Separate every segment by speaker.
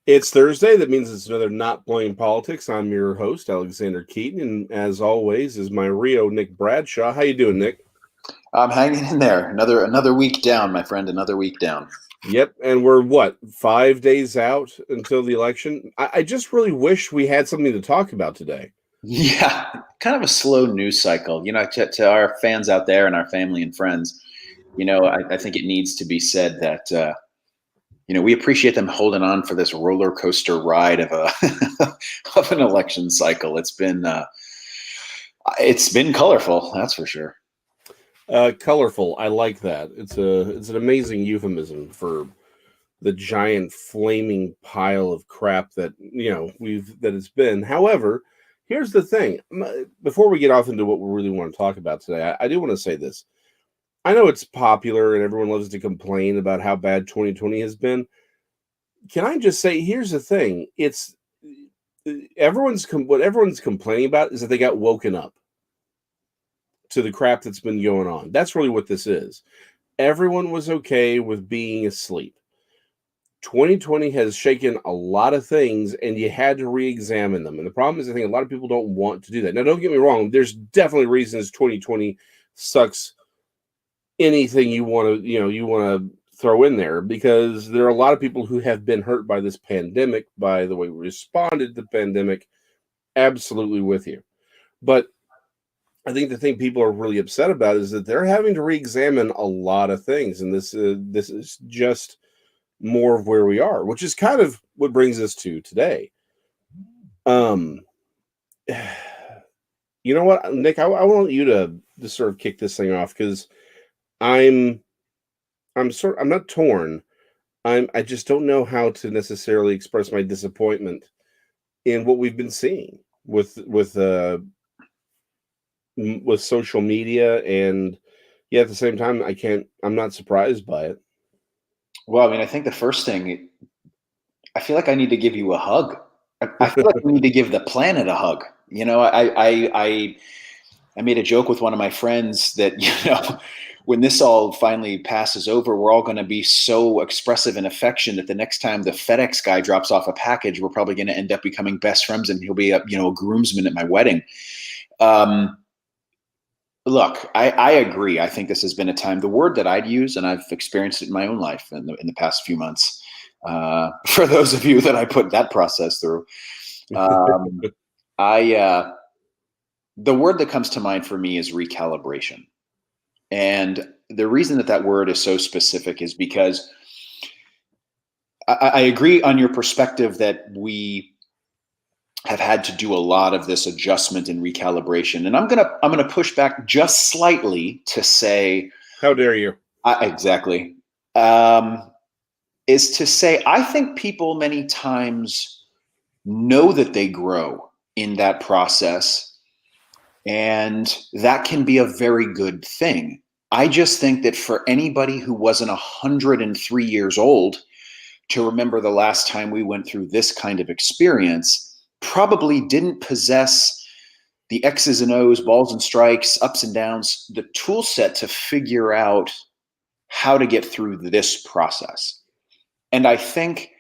Speaker 1: It's Thursday. That means it's another Not Playing Politics. I'm your host, Alexander Keaton, and as always is my Rio, Nick Bradshaw. How you doing, Nick?
Speaker 2: I'm hanging in there. Another week down, my friend. Another week down.
Speaker 1: Yep, and we're what, 5 days out until the election? I just really wish we had something to talk about today.
Speaker 2: Yeah, kind of a slow news cycle. To our fans out there and our family and friends, I think it needs to be said that we appreciate them holding on for this roller coaster ride of a of an election cycle. It's been colorful, that's for sure.
Speaker 1: Colorful. I like that. It's an amazing euphemism for the giant flaming pile of crap that that it's been. However, here's the thing. Before we get off into what we really want to talk about today, I do want to say this. I know it's popular and everyone loves to complain about how bad 2020 has been. Can I just say, here's the thing. It's what everyone's complaining about is that they got woken up to the crap that's been going on. That's really what this is. Everyone was okay with being asleep. 2020 has shaken a lot of things and you had to re-examine them. And the problem is, I think a lot of people don't want to do that. Now, don't get me wrong. There's definitely reasons 2020 sucks anything you want to throw in there, because there are a lot of people who have been hurt by this pandemic, by the way we responded to the pandemic. Absolutely with you. But I think the thing people are really upset about is that they're having to re-examine a lot of things. And this is just more of where we are, which is kind of what brings us to today. You know what, Nick, I want you to sort of kick this thing off, because I'm not torn. I just don't know how to necessarily express my disappointment in what we've been seeing with social media, and at the same time, I'm not surprised by it.
Speaker 2: Well, I mean, I think the first thing, I feel like I need to give you a hug. I feel like we need to give the planet a hug. I made a joke with one of my friends that, when this all finally passes over, we're all going to be so expressive in affection that the next time the FedEx guy drops off a package, we're probably going to end up becoming best friends, and he'll be a groomsman at my wedding. Look, I agree. I think this has been a time. The word that I'd use, and I've experienced it in my own life in the past few months, for those of you that I put that process through, the word that comes to mind for me is recalibration. And the reason that word is so specific is because I agree on your perspective that we have had to do a lot of this adjustment and recalibration. And I'm gonna push back just slightly to say,
Speaker 1: how dare you?
Speaker 2: Exactly. Is to say, I think people many times know that they grow in that process, and that can be a very good thing. I just think that for anybody who wasn't 103 years old to remember the last time we went through this kind of experience, probably didn't possess the X's and O's, balls and strikes, ups and downs, the tool set to figure out how to get through this process. And I think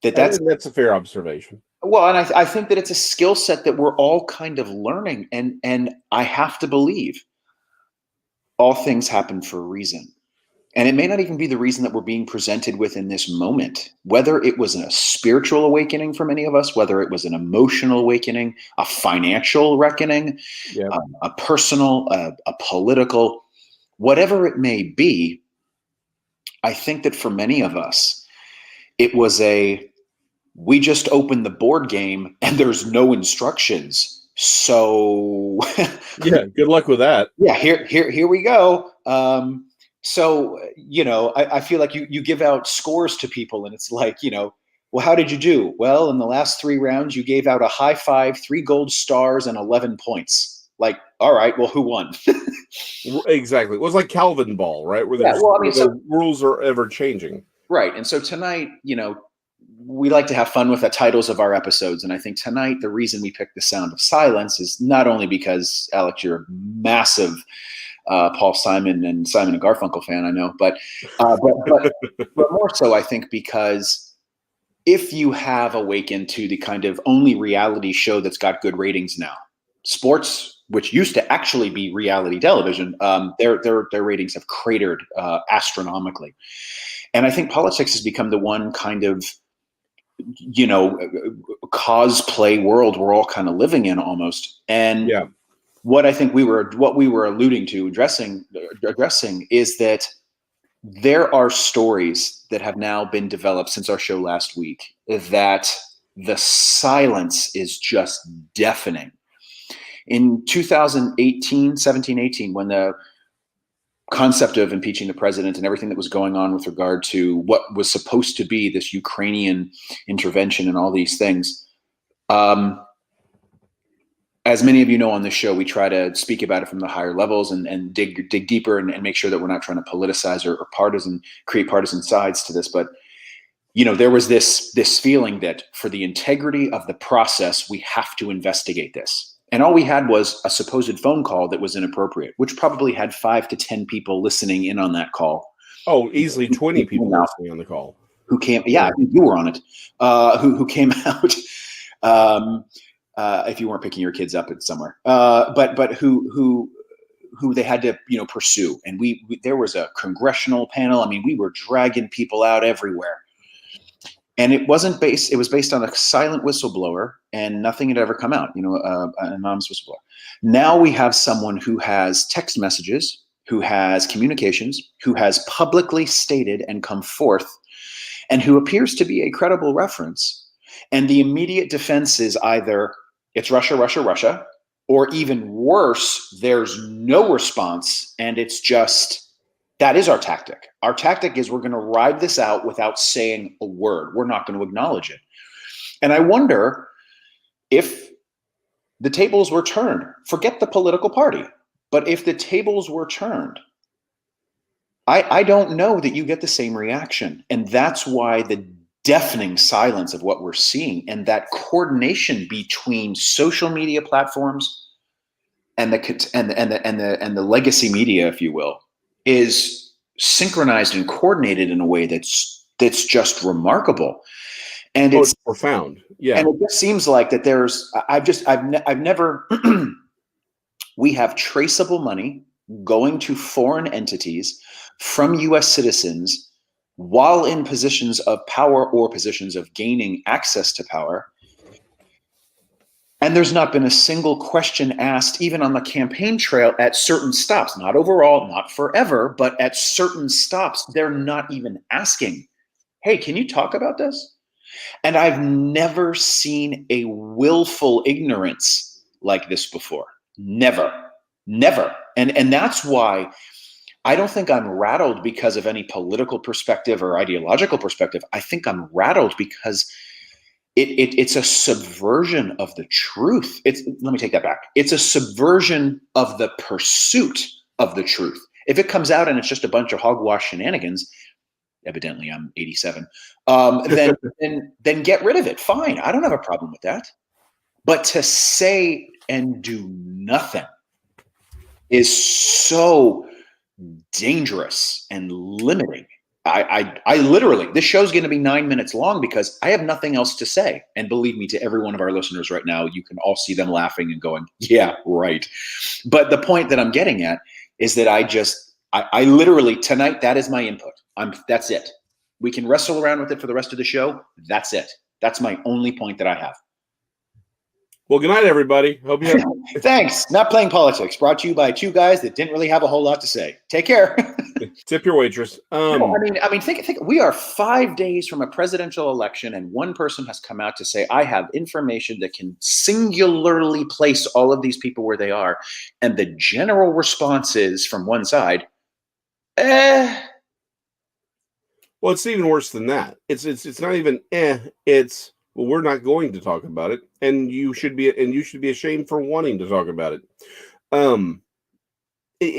Speaker 2: that's
Speaker 1: a fair observation.
Speaker 2: Well, and I think that it's a skill set that we're all kind of learning. And I have to believe all things happen for a reason. And it may not even be the reason that we're being presented with in this moment, whether it was a spiritual awakening for many of us, whether it was an emotional awakening, a financial reckoning, a personal, a political, whatever it may be. I think that for many of us, it was we just opened the board game and there's no instructions. So
Speaker 1: yeah, good luck with that.
Speaker 2: Yeah, here we go. So, I feel like you give out scores to people and it's like, well, how did you do? Well, in the last 3 rounds, you gave out a high five, 3 gold stars, and 11 points. Like, all right, well, who won?
Speaker 1: Exactly. It was like Calvin Ball, right? Where the rules are ever changing.
Speaker 2: Right. And so tonight, we like to have fun with the titles of our episodes. And I think tonight, the reason we picked The Sound of Silence is not only because, Alex, you're a massive Paul Simon and Simon and Garfunkel fan, I know, but more so, I think, because if you have awakened to the kind of only reality show that's got good ratings now, sports, which used to actually be reality television, their ratings have cratered astronomically. And I think politics has become the one kind of, cosplay world we're all kind of living in almost. And
Speaker 1: Yeah.
Speaker 2: what I think we were alluding to, addressing is that there are stories that have now been developed since our show last week that the silence is just deafening. In 2018, 17, 18, when the concept of impeaching the president and everything that was going on with regard to what was supposed to be this Ukrainian intervention and all these things, as many of you know on this show, we try to speak about it from the higher levels and dig deeper and make sure that we're not trying to politicize or create partisan sides to this. But there was this feeling that for the integrity of the process, we have to investigate this. And all we had was a supposed phone call that was inappropriate, which probably had 5 to 10 people listening in on that call.
Speaker 1: Oh, easily 20 people listening on the call.
Speaker 2: Who came? Yeah, I think you were on it. Who came out? If you weren't picking your kids up at somewhere, but who they had to pursue, and there was a congressional panel. I mean, we were dragging people out everywhere, and it was based on a silent whistleblower, and nothing had ever come out. An anonymous whistleblower. Now we have someone who has text messages, who has communications, who has publicly stated and come forth, and who appears to be a credible reference. And the immediate defense is either it's Russia, Russia, Russia, or even worse, there's no response, and it's just, that is our tactic. Our tactic is we're going to ride this out without saying a word. We're not going to acknowledge it. And I wonder if the tables were turned. Forget the political party, but if the tables were turned, I don't know that you get the same reaction. And that's why the deafening silence of what we're seeing and that coordination between social media platforms and the legacy media, if you will, is synchronized and coordinated in a way that's just remarkable. And it's
Speaker 1: profound. Yeah.
Speaker 2: And it just seems like that I've never we have traceable money going to foreign entities from US citizens while in positions of power or positions of gaining access to power. And there's not been a single question asked, even on the campaign trail at certain stops, not overall, not forever, but at certain stops, they're not even asking, hey, can you talk about this? And I've never seen a willful ignorance like this before. Never. And that's why I don't think I'm rattled because of any political perspective or ideological perspective. I think I'm rattled because it's a subversion of the truth. Let me take that back. It's a subversion of the pursuit of the truth. If it comes out and it's just a bunch of hogwash shenanigans, evidently I'm 87, then get rid of it. Fine. I don't have a problem with that. But to say and do nothing is so dangerous and limiting. I literally, this show's going to be 9 minutes long because I have nothing else to say. And believe me, to every one of our listeners right now, you can all see them laughing and going, yeah, right. But the point that I'm getting at is that I literally tonight, that is my input. That's it. We can wrestle around with it for the rest of the show. That's it. That's my only point that I have.
Speaker 1: Well, good night, everybody. Hope you have.
Speaker 2: Thanks. Not Playing Politics, brought to you by two guys that didn't really have a whole lot to say. Take care.
Speaker 1: Tip your waitress.
Speaker 2: I mean, think. We are 5 days from a presidential election, and one person has come out to say, "I have information that can singularly place all of these people where they are," and the general response is from one side,
Speaker 1: Well, it's even worse than that. It's not even It's, well, we're not going to talk about it, and you should be ashamed for wanting to talk about it.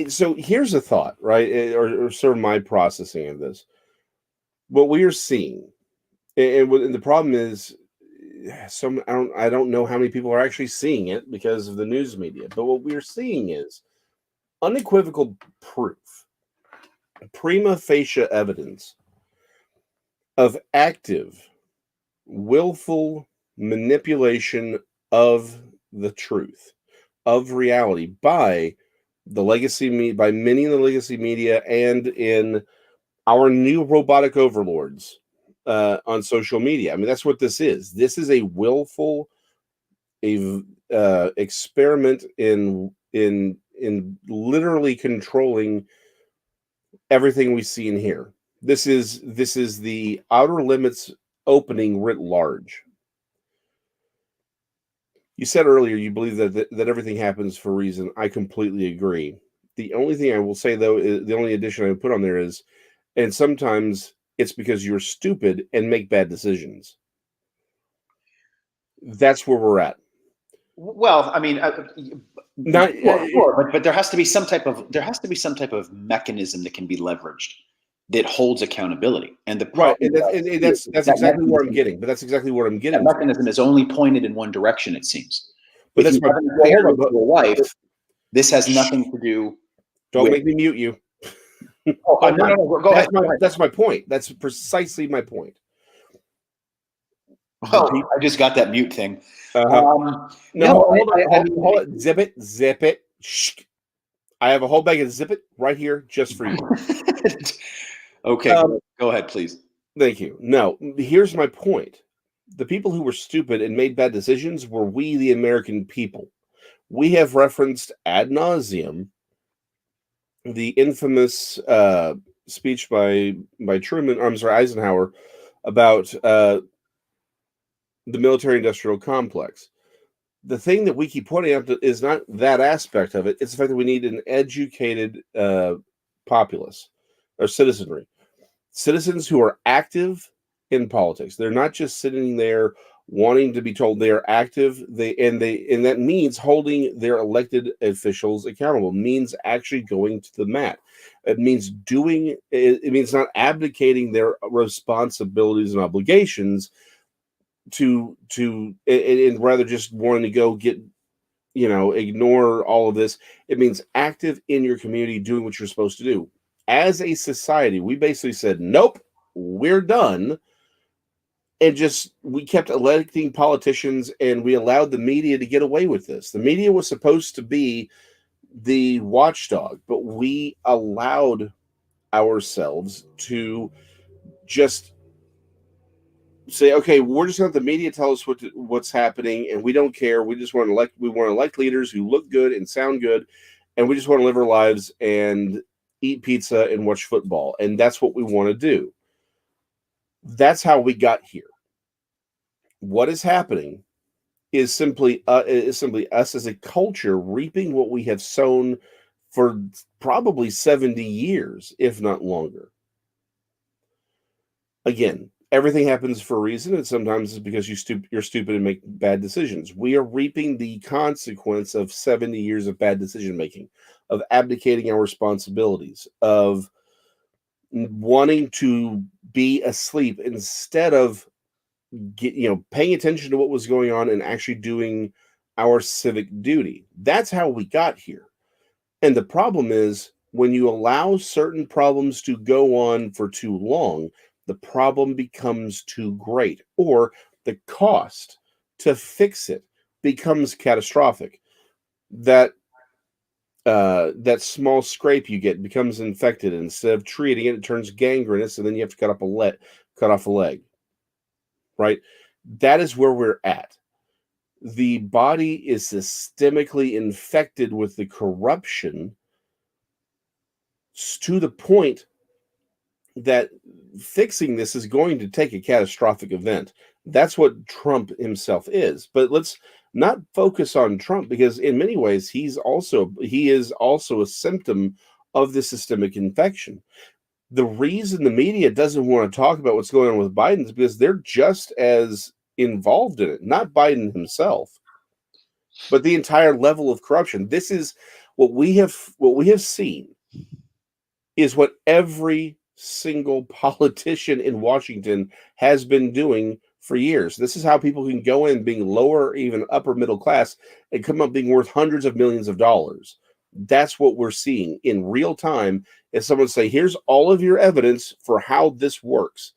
Speaker 1: So here's a thought, right? Or sort of my processing of this. What we are seeing, and the problem is, I don't know how many people are actually seeing it because of the news media. But what we are seeing is unequivocal proof, prima facie evidence of active willful manipulation of the truth, of reality by by many in the legacy media and in our new robotic overlords on social media. I mean, that's what this is. This is a willful experiment in literally controlling everything we see and hear. This is the outer limits opening writ large. You said earlier you believe that everything happens for a reason. I completely agree. The only thing I will say, though, is the only addition I would put on there is, and sometimes it's because you're stupid and make bad decisions. That's where we're at.
Speaker 2: Well, I mean,
Speaker 1: Not
Speaker 2: sure, but there has to be some type of mechanism that can be leveraged that holds accountability. And the
Speaker 1: right,
Speaker 2: problem
Speaker 1: and that's exactly where I'm getting. But that's exactly what I'm getting.
Speaker 2: That mechanism is only pointed in one direction, it seems.
Speaker 1: But that's my
Speaker 2: hold on, your wife. This has nothing to do.
Speaker 1: Don't make me mute you.
Speaker 2: Oh, no, go ahead.
Speaker 1: That's my point. That's precisely my point.
Speaker 2: Well, I just got that mute thing.
Speaker 1: No, hold on. Zip it. Shh. I have a whole bag of Zip It right here just for you.
Speaker 2: Okay, go ahead, please.
Speaker 1: Thank you. No, here's my point. The people who were stupid and made bad decisions were we, the American people. We have referenced ad nauseum the infamous speech by Eisenhower about the military-industrial complex. The thing that we keep pointing out is not that aspect of it. It's the fact that we need an educated populace or citizenry. Citizens who are active in politics. They're not just sitting there wanting to be told they are active. And that means holding their elected officials accountable. It means actually going to the mat. It means it means not abdicating their responsibilities and obligations to and rather just wanting to go get, ignore all of this. It means active in your community, doing what you're supposed to do. As a society, we basically said, nope, we're done. And we kept electing politicians and we allowed the media to get away with this. The media was supposed to be the watchdog, but we allowed ourselves to just say, okay, we're just going to let the media tell us what's happening, and we don't care. We just want to elect leaders who look good and sound good, and we just want to live our lives and eat pizza and watch football, and that's what we want to do. That's how we got here. What is happening is simply us as a culture reaping what we have sown for probably 70 years, if not longer. Again, everything happens for a reason, and sometimes it's because you're stupid and make bad decisions. We are reaping the consequence of 70 years of bad decision making, of abdicating our responsibilities, of wanting to be asleep instead of paying attention to what was going on and actually doing our civic duty. That's how we got here. And the problem is when you allow certain problems to go on for too long, the problem becomes too great, or the cost to fix it becomes catastrophic. That small scrape you get becomes infected. Instead of treating it, it turns gangrenous, and then you have to cut off a leg. Right? That is where we're at. The body is systemically infected with the corruption to the point that fixing this is going to take a catastrophic event. That's what Trump himself is. But let's not focus on Trump, because in many ways he is also a symptom of the systemic infection. The reason the media doesn't want to talk about what's going on with Biden is because they're just as involved in it. Not Biden himself, but the entire level of corruption. This is what we have seen is what every single politician in Washington has been doing for years. This is how people can go in being lower, even upper middle class, and come up being worth hundreds of millions of dollars. That's what we're seeing in real time. Is someone say, here's all of your evidence for how this works.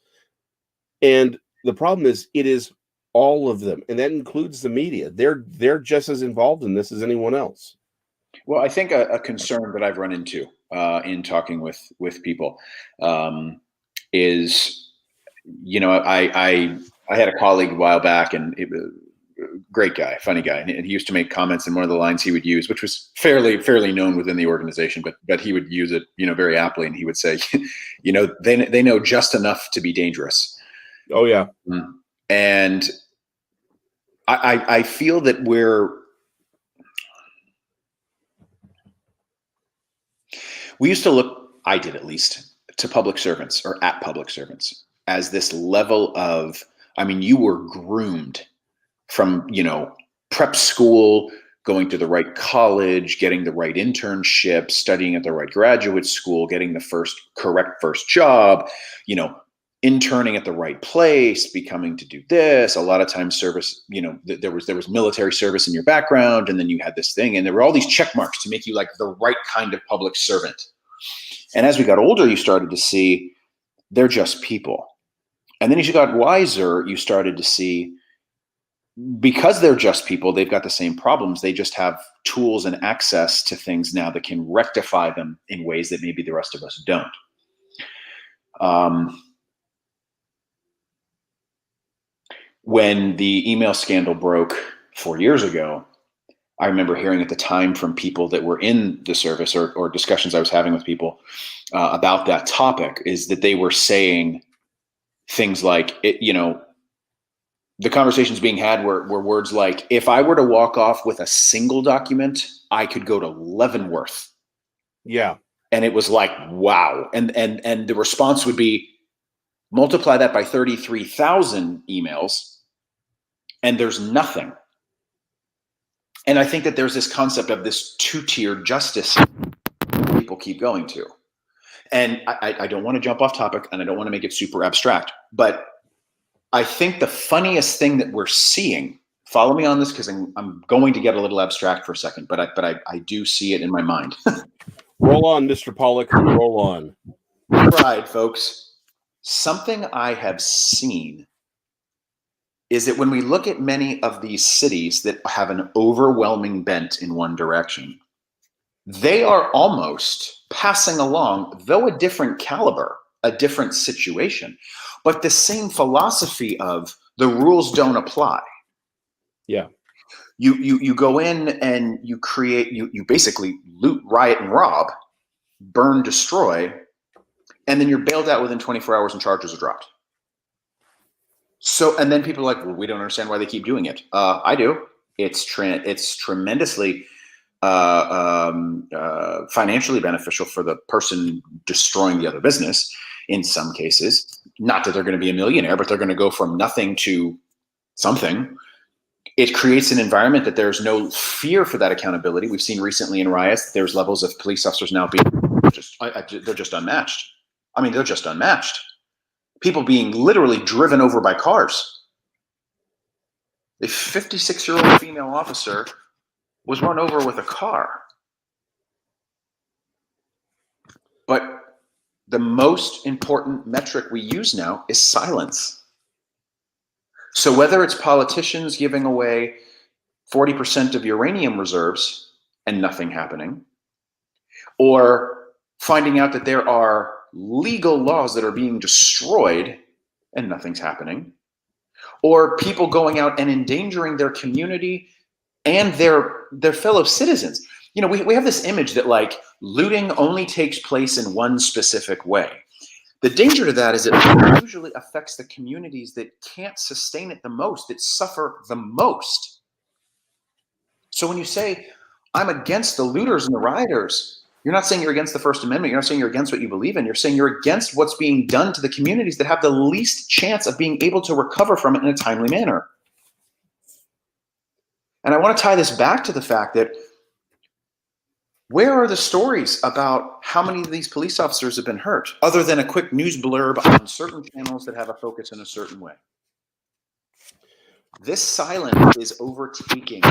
Speaker 1: And The problem is it is all of them, and that includes the media. They're just as involved in this as anyone else.
Speaker 2: Well, I think a concern that I've run into in talking with people is, I had a colleague a while back, and it was great guy, funny guy, and he used to make comments, and one of the lines he would use, which was fairly known within the organization, but he would use it, very aptly, and he would say, they know just enough to be dangerous.
Speaker 1: Oh yeah.
Speaker 2: And I feel that we used to look, I did at least, to public servants, or at public servants, as this level of, you were groomed from, prep school, going to the right college, getting the right internship, studying at the right graduate school, getting the correct first job, interning at the right place, becoming to do this. A lot of times service, there was military service in your background, and then you had this thing, and there were all these check marks to make you like the right kind of public servant. And as we got older, you started to see they're just people. And then as you got wiser, you started to see, because they're just people, they've got the same problems. They just have tools and access to things now that can rectify them in ways that maybe the rest of us don't. When the email scandal broke 4 years ago, I remember hearing at the time from people that were in the service, or discussions I was having with people about that topic, is that they were saying things like, the conversations being had were words like, if I were to walk off with a single document, I could go to Leavenworth.
Speaker 1: Yeah.
Speaker 2: And it was like, wow. And the response would be, multiply that by 33,000 emails, and there's nothing. And I think that there's this concept of this two-tiered justice people keep going to. And I don't want to jump off topic, and I don't want to make it super abstract, but I think the funniest thing that we're seeing, follow me on this because I'm going to get a little abstract for a second, but I do see it in my mind.
Speaker 1: Roll on, Mr. Pollock, roll on.
Speaker 2: Right, folks. Something I have seen is that when we look at many of these cities that have an overwhelming bent in one direction, they are almost passing along, though a different caliber, a different situation, but the same philosophy of the rules don't apply.
Speaker 1: Yeah.
Speaker 2: You go in and you create, you basically loot, riot, and rob, burn, destroy, and then you're bailed out within 24 hours and charges are dropped. So, and then people are like, well, we don't understand why they keep doing it. I do. It's tremendously financially beneficial for the person destroying the other business in some cases. Not that they're going to be a millionaire, but they're going to go from nothing to something. It creates an environment that there's no fear for that accountability. We've seen recently in riots, there's levels of police officers now being they're just unmatched. They're just unmatched. People being literally driven over by cars. A 56-year-old female officer was run over with a car. But the most important metric we use now is silence. So whether it's politicians giving away 40% of uranium reserves and nothing happening, or finding out that there are legal laws that are being destroyed and nothing's happening, or people going out and endangering their community and their fellow citizens. We have this image that like looting only takes place in one specific way. The danger to that is it usually affects the communities that can't sustain it the most, that suffer the most. So when you say, I'm against the looters and the rioters, you're not saying you're against the First Amendment. You're not saying you're against what you believe in. You're saying you're against what's being done to the communities that have the least chance of being able to recover from it in a timely manner. And I want to tie this back to the fact that where are the stories about how many of these police officers have been hurt, other than a quick news blurb on certain channels that have a focus in a certain way? This silence is overtaking,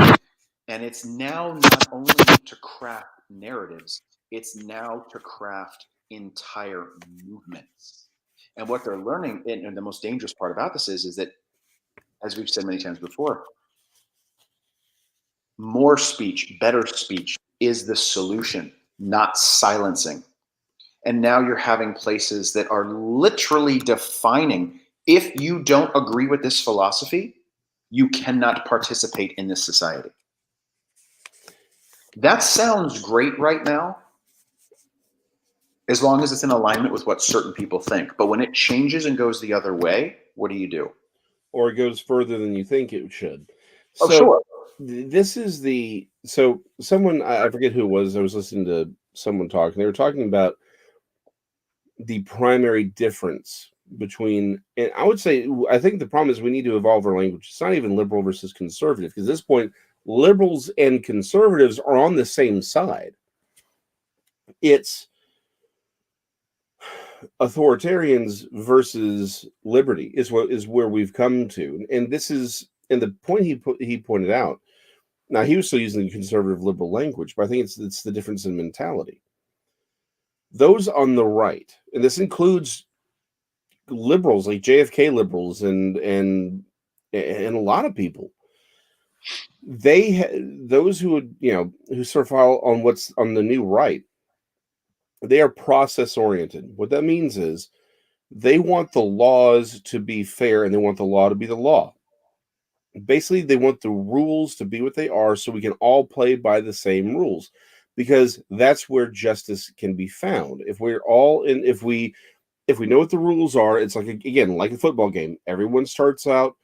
Speaker 2: and it's now not only to craft narratives, it's now to craft entire movements. And what they're learning, and the most dangerous part about this is that, as we've said many times before, more speech, better speech is the solution, not silencing. And now you're having places that are literally defining, if you don't agree with this philosophy, you cannot participate in this society. That sounds great right now, as long as it's in alignment with what certain people think. But when it changes and goes the other way, what do?
Speaker 1: Or it goes further than you think it should.
Speaker 2: Oh,
Speaker 1: So
Speaker 2: sure.
Speaker 1: this is so someone, I forget who it was. I was listening to someone talking. They were talking about the primary difference between, and I would say, I think the problem is we need to evolve our language. It's not even liberal versus conservative, because at this point, liberals and conservatives are on the same side. It's authoritarians versus liberty is where we've come to, and this is, and the point he pointed out. Now, he was still using the conservative liberal language, but I think it's the difference in mentality. Those on the right, and this includes liberals like JFK liberals and a lot of people, those who would, who sort of follow on what's on the new right, they are process oriented. What that means is they want the laws to be fair and they want the law to be the law. Basically, they want the rules to be what they are so we can all play by the same rules, because that's where justice can be found. If we're all in, if we know what the rules are, it's like, again, like a football game. Everyone starts out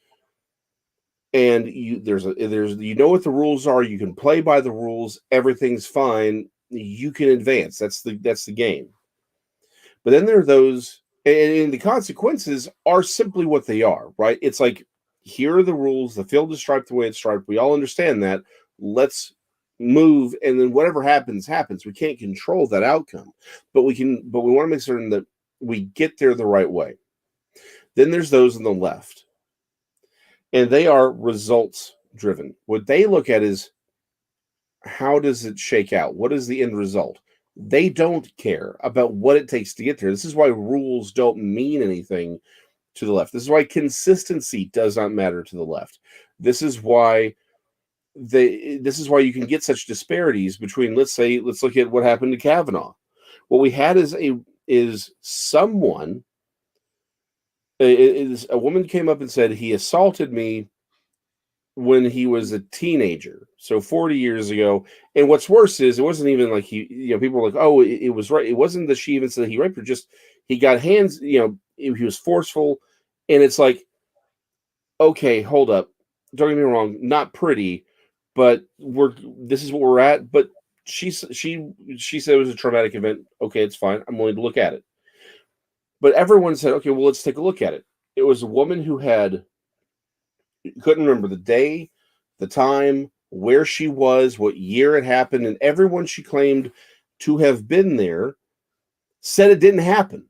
Speaker 1: and there's you know what the rules are, you can play by the rules, everything's fine, you can advance. That's the game. But then there are those, and the consequences are simply what they are, right? It's like, here are the rules. The field is striped the way it's striped. We all understand that. Let's move, and then whatever happens, happens. We can't control that outcome, but we want to make certain that we get there the right way. Then there's those on the left, and they are results driven. What they look at is, how does it shake out? What is the end result? They don't care about what it takes to get there. This is why rules don't mean anything to the left. This is why consistency does not matter to the left. This is why you can get such disparities between, let's look at what happened to Kavanaugh. What we had is a woman came up and said, he assaulted me when he was a teenager, so 40 years ago. And what's worse is, it wasn't even like people were like, oh, it was right. It wasn't that she even said he raped her, just he got hands, he was forceful. And it's like, okay, hold up. Don't get me wrong, not pretty, but this is what we're at. But she said it was a traumatic event. Okay, it's fine. I'm willing to look at it. But everyone said, okay, well, let's take a look at it. It was a woman who couldn't remember the day, the time, where she was, what year it happened, and everyone she claimed to have been there said it didn't happen.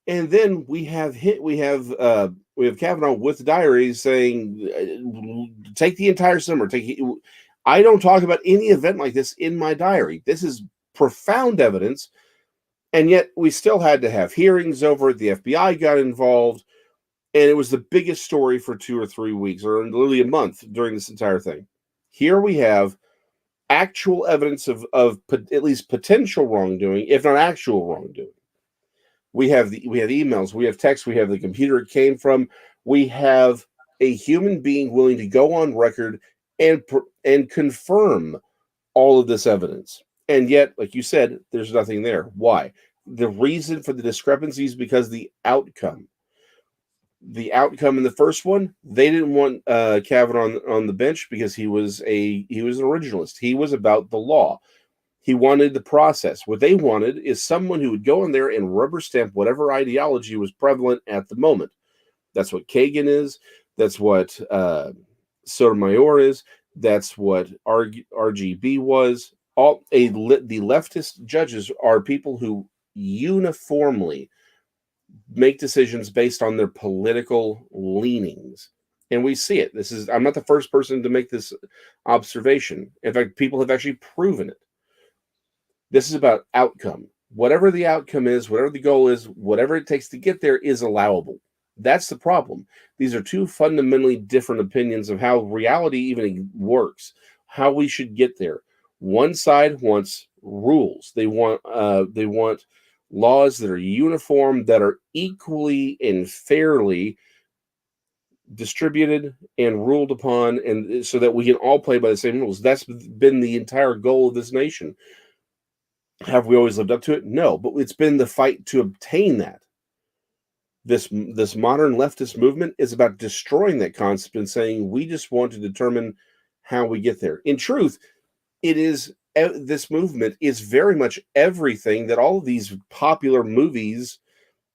Speaker 1: And then we have Kavanaugh with diaries saying, take the entire summer. I don't talk about any event like this in my diary. This is profound evidence. And yet we still had to have hearings over it. The FBI got involved. And it was the biggest story for 2 or 3 weeks, or literally a month during this entire thing. Here we have actual evidence of at least potential wrongdoing, if not actual wrongdoing. We have emails, we have texts, we have the computer it came from. We have a human being willing to go on record and confirm all of this evidence. And yet, like you said, there's nothing there. Why? The reason for the discrepancy is because the outcome in the first one, they didn't want Kavanaugh on the bench because he was an originalist. He was about the law. He wanted the process. What they wanted is someone who would go in there and rubber stamp whatever ideology was prevalent at the moment. That's what Kagan is. That's what Sotomayor is. That's what RGB was. The leftist judges are people who uniformly make decisions based on their political leanings. And we see it. I'm not the first person to make this observation. In fact, people have actually proven it. This is about outcome. Whatever the outcome is, whatever the goal is, whatever it takes to get there is allowable. That's the problem. These are two fundamentally different opinions of how reality even works, how we should get there. One side wants rules. They want laws that are uniform, that are equally and fairly distributed and ruled upon, and so that we can all play by the same rules. That's been the entire goal of this nation. Have we always lived up to it? No, but it's been the fight to obtain that. This modern leftist movement is about destroying that concept and saying we just want to determine how we get there. In truth, it is this movement is very much everything that all of these popular movies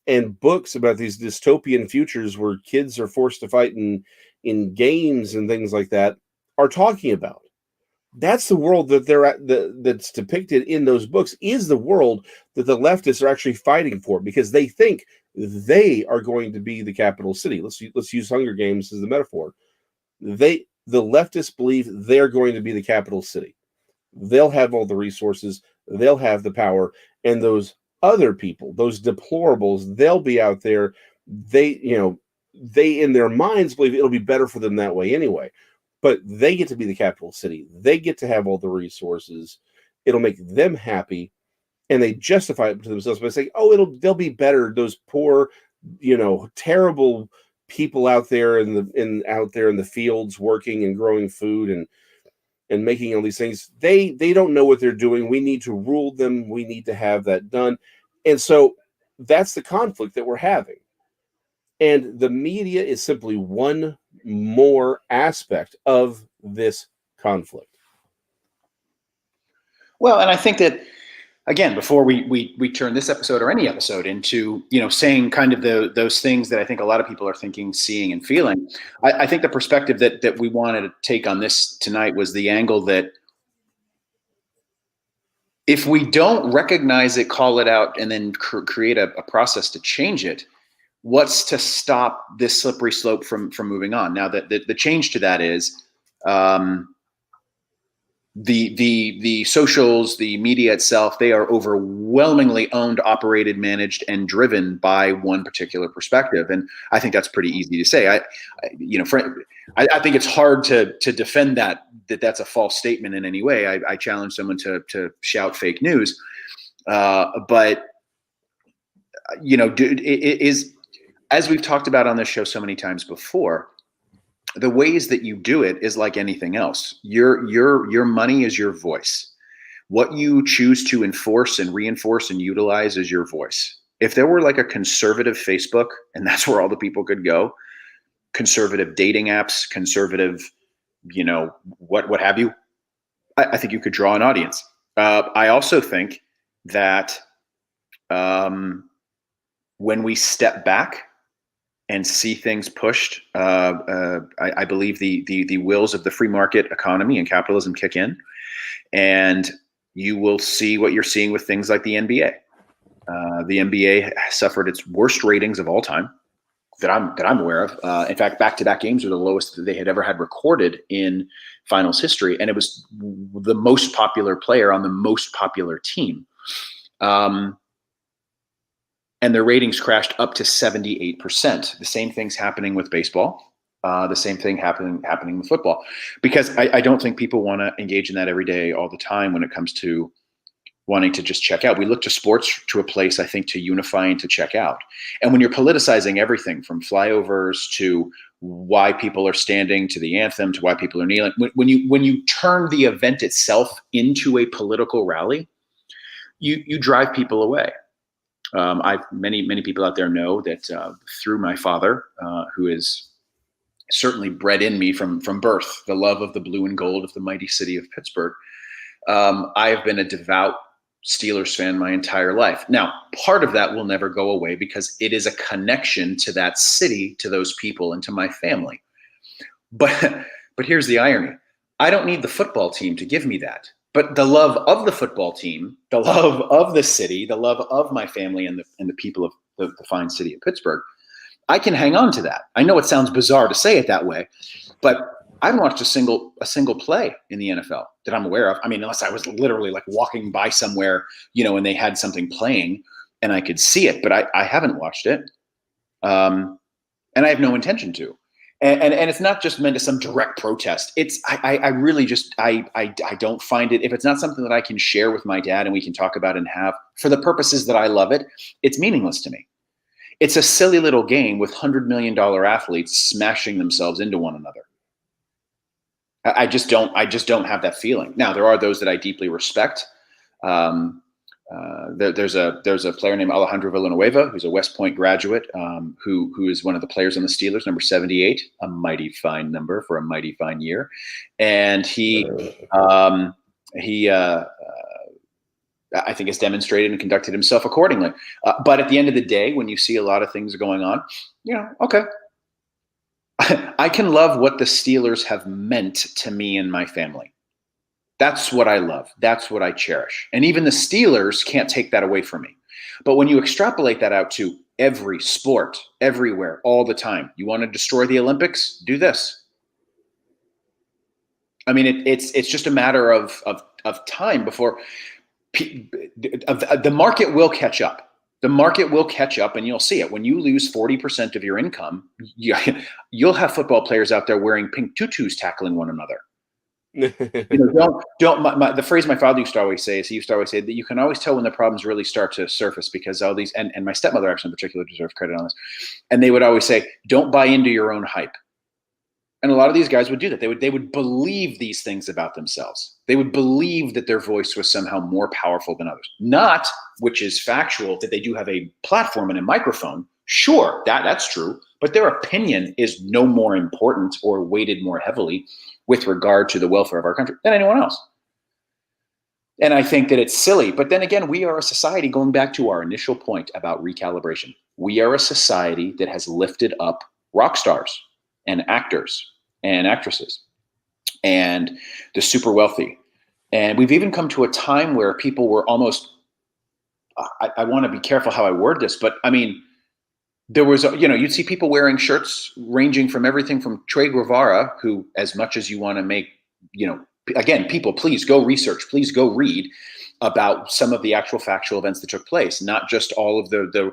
Speaker 1: and books about these dystopian futures where kids are forced to fight in games and things like that are talking about. That's the world that they're at, that's depicted in those books is the world that the leftists are actually fighting for, because they think they are going to be the capital city. Let's use Hunger Games as the metaphor. The leftists believe they're going to be the capital city. They'll have all the resources, they'll have the power, and those other people, those deplorables, they'll be out there. They in their minds believe it'll be better for them that way anyway. But they get to be the capital city. They get to have all the resources. It'll make them happy, and they justify it to themselves by saying, "Oh, they'll be better." Those poor, terrible people out there in the fields working and growing food and making all these things. They don't know what they're doing. We need to rule them. We need to have that done, and so that's the conflict that we're having. And the media is simply one more aspect of this conflict.
Speaker 2: Well, and I think that, again, before we turn this episode or any episode into saying kind of those things that I think a lot of people are thinking, seeing, and feeling, I think the perspective that we wanted to take on this tonight was the angle that if we don't recognize it, call it out, and then create a process to change it, what's to stop this slippery slope from moving on? Now, the change to that is the socials, the media itself. They are overwhelmingly owned, operated, managed, and driven by one particular perspective, and I think that's pretty easy to say. I think it's hard to defend that's a false statement in any way. I challenge someone to shout fake news, but it is. As we've talked about on this show so many times before, the ways that you do it is like anything else. Your money is your voice. What you choose to enforce and reinforce and utilize is your voice. If there were like a conservative Facebook, and that's where all the people could go, conservative dating apps, conservative, what have you, I think you could draw an audience. I also think that when we step back and see things pushed, I believe the wills of the free market economy and capitalism kick in, and you will see what you're seeing with things like the NBA. The NBA suffered its worst ratings of all time that I'm aware of. In fact, back-to-back games were the lowest that they had ever had recorded in finals history, and it was the most popular player on the most popular team. And their ratings crashed up to 78%. The same thing's happening with baseball. The same thing happening with football, because I don't think people want to engage in that every day, all the time, when it comes to wanting to just check out. We look to sports to a place, I think, to unify and to check out. And when you're politicizing everything from flyovers to why people are standing, to the anthem, to why people are kneeling, when you turn the event itself into a political rally, you drive people away. Many people out there know that through my father, who is certainly bred in me from birth, the love of the blue and gold of the mighty city of Pittsburgh. I have been a devout Steelers fan my entire life. Now, part of that will never go away because it is a connection to that city, to those people, and to my family. But here's the irony. I don't need the football team to give me that. But the love of the football team, the love of the city, the love of my family and the people of the fine city of Pittsburgh, I can hang on to that. I know it sounds bizarre to say it that way, but I haven't watched a single play in the NFL that I'm aware of. I mean, unless I was literally like walking by somewhere, and they had something playing and I could see it, but I haven't watched it. And I have no intention to. And it's not just meant as some direct protest. It's I really just I don't find it, if it's not something that I can share with my dad and we can talk about and have for the purposes that I love it, it's meaningless to me. It's a silly little game with $100 million athletes smashing themselves into one another. I just don't have that feeling. Now there are those that I deeply respect. There's a player named Alejandro Villanueva, who's a West Point graduate, who is one of the players on the Steelers, number 78, a mighty fine number for a mighty fine year, and he I think has demonstrated and conducted himself accordingly. But at the end of the day, when you see a lot of things going on, okay. I can love what the Steelers have meant to me and my family. That's what I love. That's what I cherish. And even the Steelers can't take that away from me. But when you extrapolate that out to every sport, everywhere, all the time, you want to destroy the Olympics? Do this. I mean, it's just a matter of time before the market will catch up. The market will catch up, and you'll see it. When you lose 40% of your income, you'll have football players out there wearing pink tutus tackling one another. The phrase my father used to always say that you can always tell when the problems really start to surface, because all these, and my stepmother actually in particular deserves credit on this, and they would always say, don't buy into your own hype. And a lot of these guys would do that. They would believe these things about themselves. They would believe that their voice was somehow more powerful than others. Not, which is factual, that they do have a platform and a microphone. Sure, that's true. But their opinion is no more important or weighted more heavily with regard to the welfare of our country than anyone else. And I think that it's silly. But then again, we are a society, going back to our initial point about recalibration, we are a society that has lifted up rock stars and actors and actresses and the super wealthy. And we've even come to a time where people were almost, I want to be careful how I word this, but I mean, there was, you'd see people wearing shirts ranging from everything from Che Guevara, who, as much as you want to make, again, people, please go research, please go read about some of the actual factual events that took place, not just all of the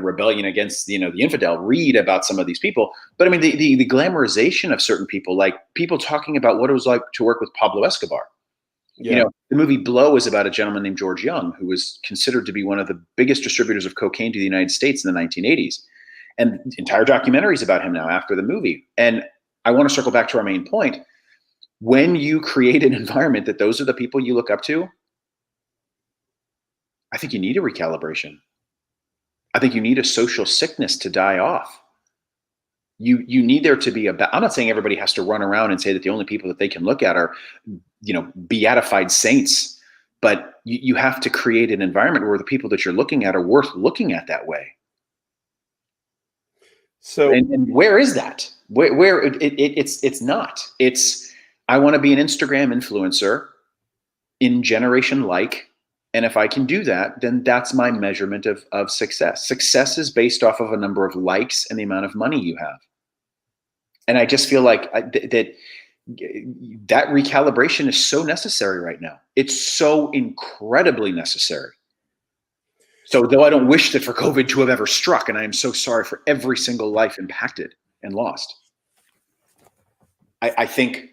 Speaker 2: rebellion against, the infidel. Read about some of these people. But I mean, the glamorization of certain people, like people talking about what it was like to work with Pablo Escobar. Yeah. The movie Blow is about a gentleman named George Young, who was considered to be one of the biggest distributors of cocaine to the United States in the 1980s. And entire documentaries about him now after the movie. And I want to circle back to our main point. When you create an environment that those are the people you look up to, I think you need a recalibration. I think you need a social sickness to die off. You need there to be I'm not saying everybody has to run around and say that the only people that they can look at are, beatified saints, but you have to create an environment where the people that you're looking at are worth looking at that way. So, and where is that? Where it's not. It's, I want to be an Instagram influencer in generation like. And if I can do that, then that's my measurement of success. Success is based off of a number of likes and the amount of money you have. And I just feel like that recalibration is so necessary right now. It's so incredibly necessary. So though I don't wish that for COVID to have ever struck, and I am so sorry for every single life impacted and lost, I think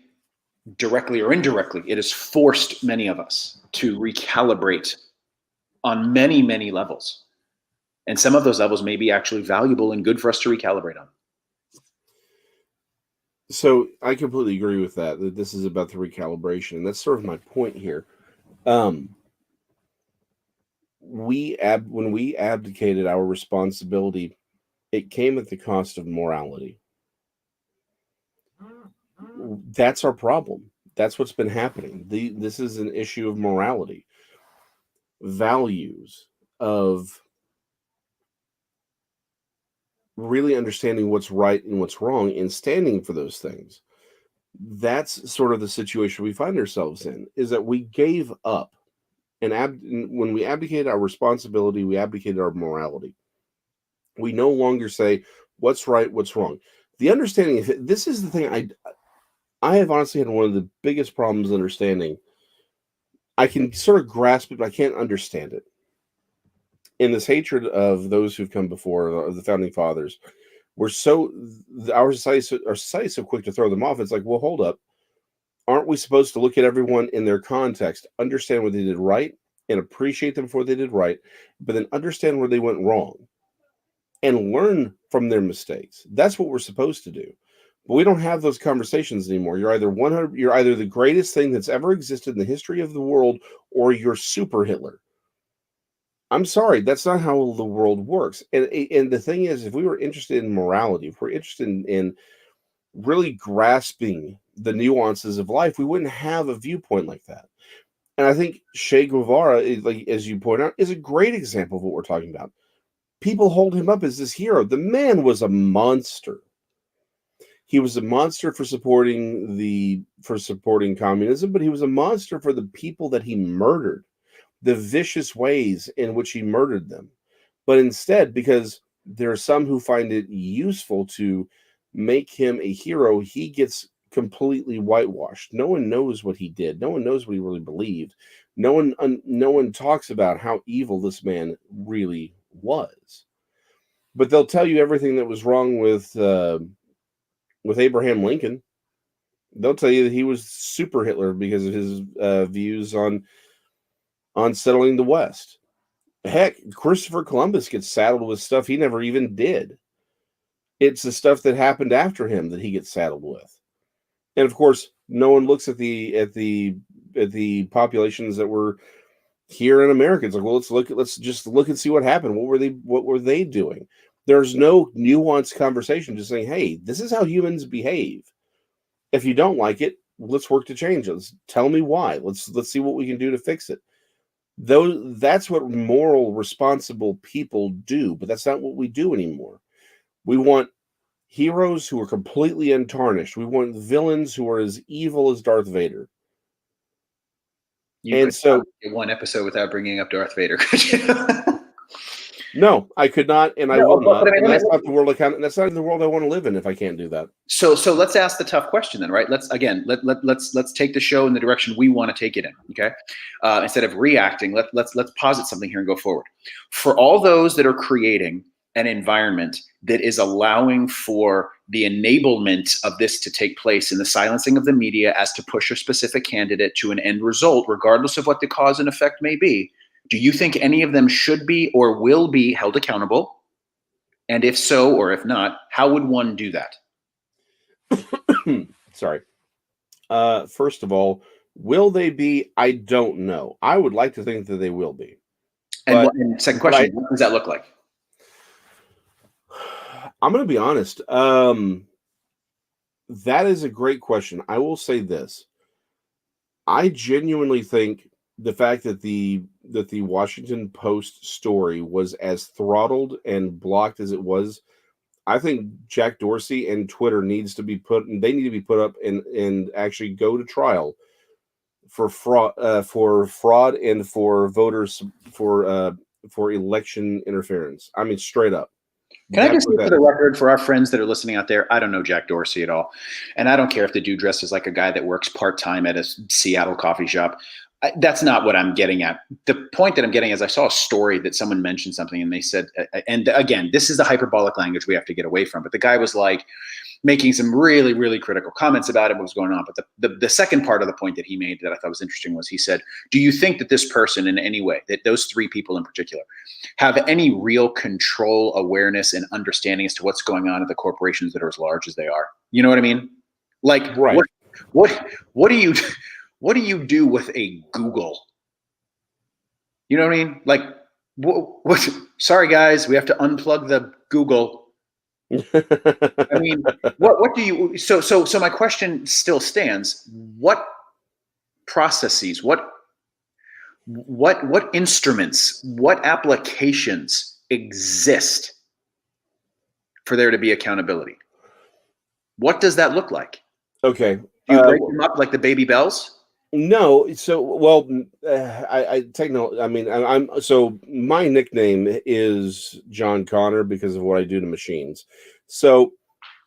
Speaker 2: directly or indirectly, it has forced many of us to recalibrate on many, many levels. And some of those levels may be actually valuable and good for us to recalibrate on.
Speaker 1: So I completely agree with that this is about the recalibration. And that's sort of my point here. When we abdicated our responsibility, it came at the cost of morality. That's our problem. That's what's been happening. This is an issue of morality, values, of really understanding what's right and what's wrong and standing for those things. That's sort of the situation we find ourselves in, is that we gave up. And when we abdicated our responsibility, we abdicated our morality. We no longer say what's right, what's wrong. The understanding, this is the thing I have honestly had one of the biggest problems understanding. I can sort of grasp it, but I can't understand it. In this hatred of those who've come before, the founding fathers, we're so our society is so quick to throw them off. It's like, well, hold up. Aren't we supposed to look at everyone in their context, understand what they did right, and appreciate them for what they did right, but then understand where they went wrong and learn from their mistakes? That's what we're supposed to do. But we don't have those conversations anymore. You're either 100, you're either the greatest thing that's ever existed in the history of the world, or you're super Hitler. I'm sorry, that's not how the world works. And the thing is, if we were interested in morality, if we're interested in really grasping the nuances of life, we wouldn't have a viewpoint like that. And I think Che Guevara, like as you point out, is a great example of what we're talking about. People hold him up as this hero. The man was a monster. He was a monster for supporting communism, but he was a monster for the people that he murdered, the vicious ways in which he murdered them. But instead, because there are some who find it useful to make him a hero, he gets completely whitewashed. No one knows what he did. No one knows what he really believed. No one talks about how evil this man really was. But they'll tell you everything that was wrong with Abraham Lincoln. They'll tell you that he was super Hitler because of his views on settling the West. Heck, Christopher Columbus gets saddled with stuff he never even did. It's the stuff that happened after him that he gets saddled with. And of course, no one looks at the populations that were here in America. It's like, well, let's just look and see what happened. What were they doing? There's no nuanced conversation just saying, hey, this is how humans behave. If you don't like it, let's work to change it. Tell me why. Let's see what we can do to fix it. That's what moral, responsible people do, but that's not what we do anymore. We want heroes who are completely untarnished. We want villains who are as evil as Darth Vader.
Speaker 2: You could not get one episode without bringing up Darth Vader, could you?
Speaker 1: No, I could not, and I will not. And that's not the world that's not the world I want to live in if I can't do that.
Speaker 2: So let's ask the tough question then, right? Let's take the show in the direction we want to take it in. Okay, instead of reacting, let's posit something here and go forward. For all those that are creating an environment that is allowing for the enablement of this to take place in the silencing of the media as to push a specific candidate to an end result, regardless of what the cause and effect may be, do you think any of them should be or will be held accountable? And if so, or if not, how would one do that?
Speaker 1: Sorry. First of all, will they be? I don't know. I would like to think that they will be.
Speaker 2: And second question, what does that look like?
Speaker 1: I'm going to be honest. That is a great question. I will say this. I genuinely think the fact that the Washington Post story was as throttled and blocked as it was, I think Jack Dorsey and Twitter needs to be put up and actually go to trial for fraud and for voters for election interference. I mean, straight up.
Speaker 2: Can I just say for the record, for our friends that are listening out there, I don't know Jack Dorsey at all. And I don't care if the dude dresses like a guy that works part-time at a Seattle coffee shop. That's not what I'm getting at. The point that I'm getting is I saw a story that someone mentioned something and they said, and again, this is the hyperbolic language we have to get away from. But the guy was like making some really, really critical comments about it, what was going on. But the second part of the point that he made that I thought was interesting was he said, do you think that this person in any way, that those three people in particular, have any real control, awareness, and understanding as to what's going on at the corporations that are as large as they are? You know what I mean? Like, right. What do you do with a Google? You know what I mean? Like, what sorry guys, we have to unplug the Google. I mean, what do you? So my question still stands. What processes? What instruments? What applications exist for there to be accountability? What does that look like?
Speaker 1: Okay.
Speaker 2: Do you break them up like the Baby Bells?
Speaker 1: No. So, well, so my nickname is John Connor because of what I do to machines. So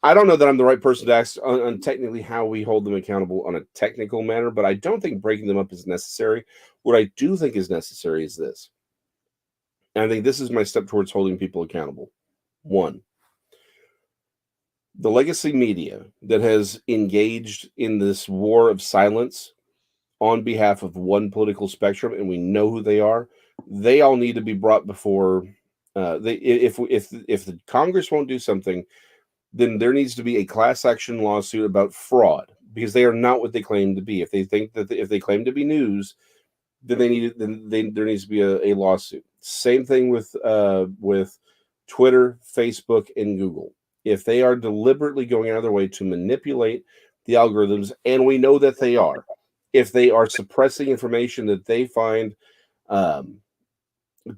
Speaker 1: I don't know that I'm the right person to ask on technically how we hold them accountable on a technical manner, but I don't think breaking them up is necessary. What I do think is necessary is this. And I think this is my step towards holding people accountable. One, the legacy media that has engaged in this war of silence on behalf of one political spectrum, and we know who they all need to be brought before. If the Congress won't do something, then there needs to be a class action lawsuit about fraud, because they are not what they claim to be. If they think that if they claim to be news, then there needs to be a lawsuit. Same thing with Twitter, Facebook, and Google. If they are deliberately going out of their way to manipulate the algorithms, and we know that they are, if they are suppressing information that they find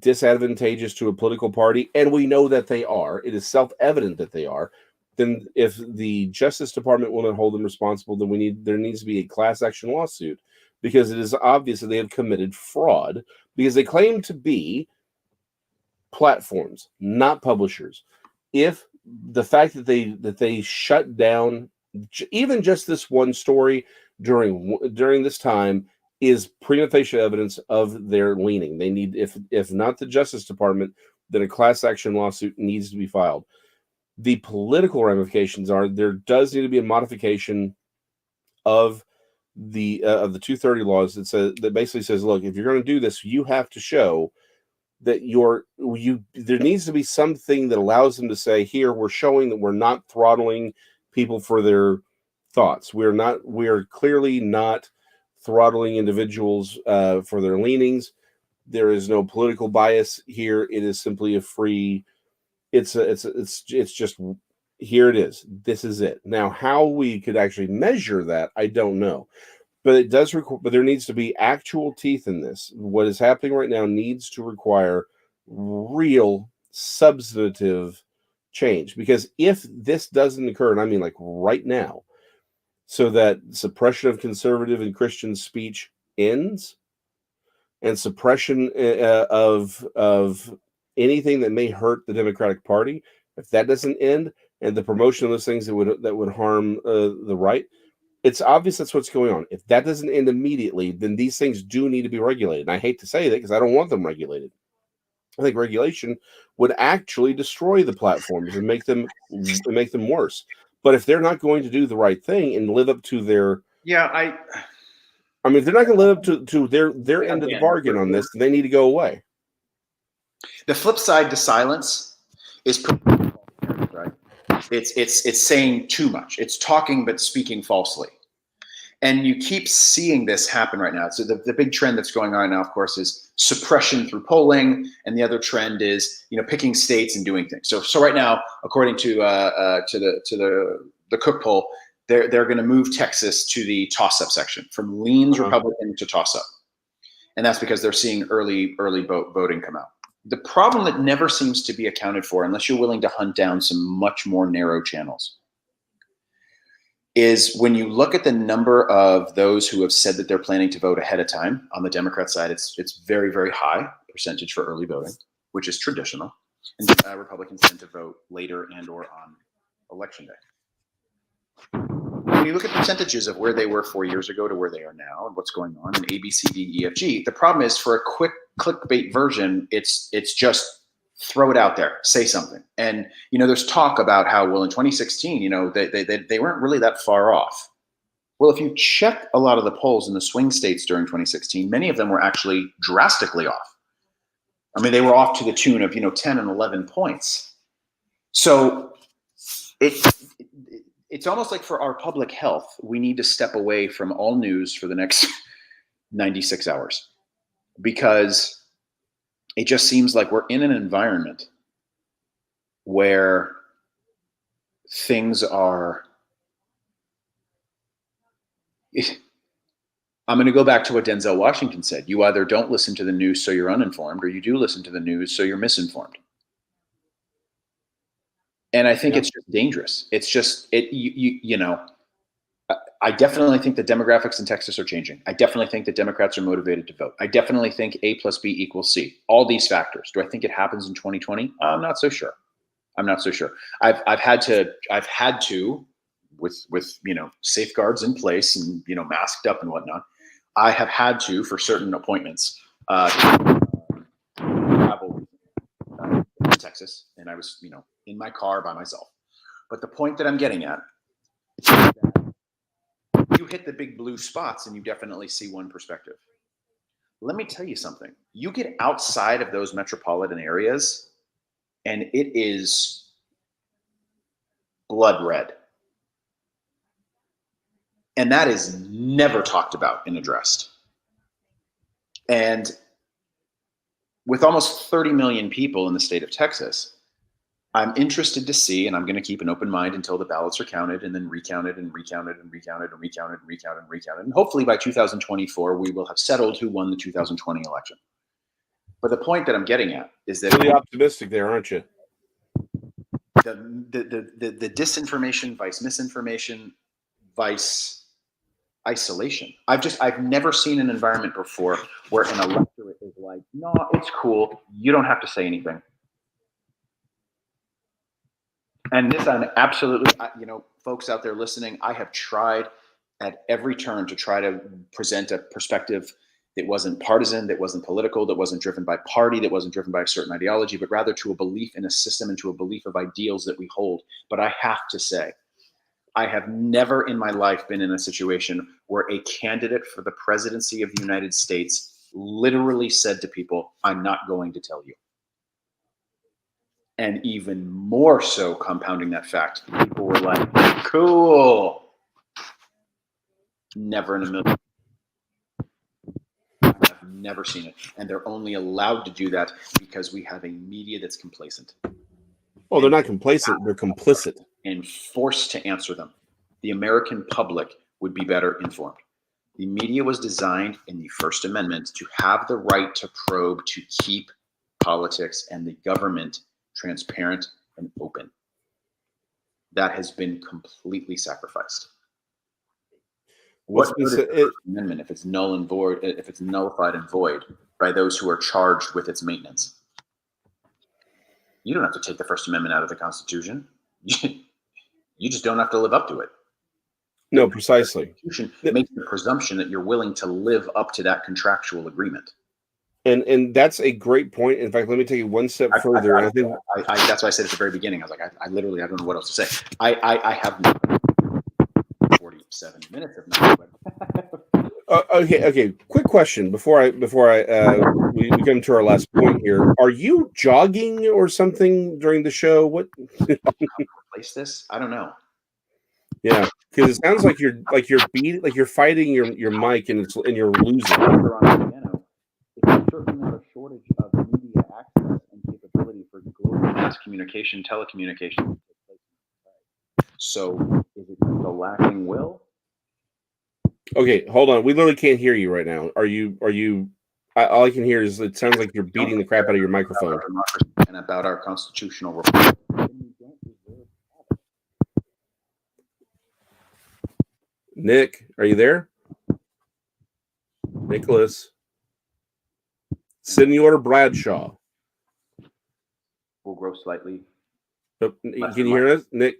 Speaker 1: disadvantageous to a political party, and we know that they are, it is self-evident that they are, then if the Justice Department will not hold them responsible, then there needs to be a class action lawsuit, because it is obvious that they have committed fraud, because they claim to be platforms, not publishers. If the fact that they shut down even just this one story during this time is prima facie evidence of their leaning. They need, if not the Justice Department, then a class action lawsuit needs to be filed. The political ramifications are there does need to be a modification of the 230 laws that basically says, look, if you're going to do this, you have to show that there needs to be something that allows them to say, here, we're showing that we're not throttling people for their thoughts. We are clearly not throttling individuals for their leanings. There is no political bias here. It is simply a free. It's just, here it is. This is it. Now, how we could actually measure that, I don't know. But it does but there needs to be actual teeth in this. What is happening right now needs to require real substantive change. Because if this doesn't occur, and I mean like right now, so that suppression of conservative and Christian speech ends, and suppression of anything that may hurt the Democratic Party, if that doesn't end, and the promotion of those things that would harm the right, it's obvious that's what's going on. If that doesn't end immediately, then these things do need to be regulated. And I hate to say that because I don't want them regulated. I think regulation would actually destroy the platforms and make them worse. But if they're not going to do the right thing and live up to their I mean, if they're not going to live up to their end of the bargain on this, they need to go away.
Speaker 2: The flip side to silence is right. It's saying too much. It's talking but speaking falsely. And you keep seeing this happen right now. So the big trend that's going on now, of course, is suppression through polling, and the other trend is picking states and doing things. So right now, according to the Cook poll, they're going to move Texas to the toss-up section, from leans Republican to toss-up, and that's because they're seeing early voting come out. The problem that never seems to be accounted for, unless you're willing to hunt down some much more narrow channels, is when you look at the number of those who have said that they're planning to vote ahead of time. On the Democrat side, it's very, very high percentage for early voting, which is traditional. And Republicans tend to vote later and or on election day. When you look at percentages of where they were 4 years ago to where they are now and what's going on in A, B, C, D, E, F, G, the problem is, for a quick clickbait version, it's just throw it out there, say something. And, there's talk about how, well, in 2016, they weren't really that far off. Well, if you check a lot of the polls in the swing states during 2016, many of them were actually drastically off. I mean, they were off to the tune of, 10 and 11 points. So it's almost like, for our public health, we need to step away from all news for the next 96 hours, because it just seems like we're in an environment where things are. I'm going to go back to what Denzel Washington said. You either don't listen to the news so you're uninformed, or you do listen to the news so you're misinformed. And I think it's just dangerous. It's just, I definitely think the demographics in Texas are changing. I definitely think that Democrats are motivated to vote. I definitely think A plus B equals C. All these factors. Do I think it happens in 2020? I'm not so sure. I'm not so sure. I've had to with safeguards in place and masked up and whatnot. I have had to, for certain appointments, travel to Texas, and I was in my car by myself. But the point that I'm getting at is that you hit the big blue spots and you definitely see one perspective. Let me tell you something. You get outside of those metropolitan areas and it is blood red. And that is never talked about and addressed. And with almost 30 million people in the state of Texas, I'm interested to see, and I'm going to keep an open mind until the ballots are counted and then recounted and recounted and recounted and recounted and recounted and recounted. And hopefully by 2024, we will have settled who won the 2020 election. But the point that I'm getting at is that
Speaker 1: really optimistic there, aren't you?
Speaker 2: The disinformation, vice misinformation, vice isolation. I've never seen an environment before where an electorate is like, no, it's cool. You don't have to say anything. And this, I'm absolutely, folks out there listening, I have tried at every turn to try to present a perspective that wasn't partisan, that wasn't political, that wasn't driven by party, that wasn't driven by a certain ideology, but rather to a belief in a system and to a belief of ideals that we hold. But I have to say, I have never in my life been in a situation where a candidate for the presidency of the United States literally said to people, I'm not going to tell you. And even more so, compounding that fact, people were like, cool. Never in a million. I've never seen it. And they're only allowed to do that because we have a media that's complacent.
Speaker 1: Well, they're not complacent, they're complicit.
Speaker 2: And forced to answer them. The American public would be better informed. The media was designed in the First Amendment to have the right to probe, to keep politics and the government transparent and open. That has been completely sacrificed. What good is the First Amendment if it's null and void, if it's nullified and void by those who are charged with its maintenance? You don't have to take the First Amendment out of the Constitution. You just don't have to live up to it.
Speaker 1: No, precisely.
Speaker 2: The Constitution makes the presumption that you're willing to live up to that contractual agreement.
Speaker 1: And that's a great point. In fact, let me take it one step further.
Speaker 2: I think that's why I said at the very beginning, I was like, I literally, I don't know what else to say. I have 47 minutes of nothing.
Speaker 1: Okay. Quick question before we come to our last point here. Are you jogging or something during the show? What?
Speaker 2: Replace this? I don't know.
Speaker 1: Yeah, because it sounds like you're fighting your mic and you're losing.
Speaker 2: Certainly not a shortage of media access and capability for global mass communication, telecommunication. So is it the lacking will?
Speaker 1: Okay, hold on. We literally can't hear you right now. Are you? All I can hear is it sounds like you're beating the crap out of your microphone.
Speaker 2: And about our constitutional republic.
Speaker 1: Nick, are you there? Nicholas. Senor Bradshaw.
Speaker 2: Will grow slightly.
Speaker 1: Can you hear us? Nick.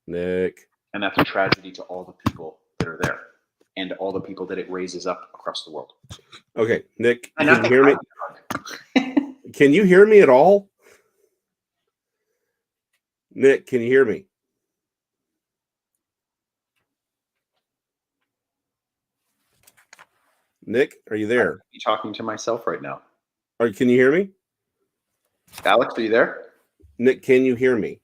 Speaker 2: And that's a tragedy to all the people that are there and all the people that it raises up across the world.
Speaker 1: Okay, Nick, can you hear me? Can you hear me at all? Nick, can you hear me? Nick, are you there?
Speaker 2: I'm talking to myself right now.
Speaker 1: Can you hear me?
Speaker 2: Alex, are you there?
Speaker 1: Nick, can you hear me?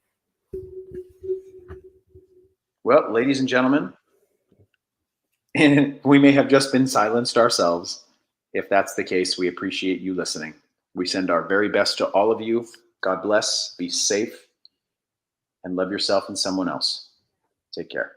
Speaker 2: Well, ladies and gentlemen, we may have just been silenced ourselves. If that's the case, we appreciate you listening. We send our very best to all of you. God bless, be safe, and love yourself and someone else. Take care.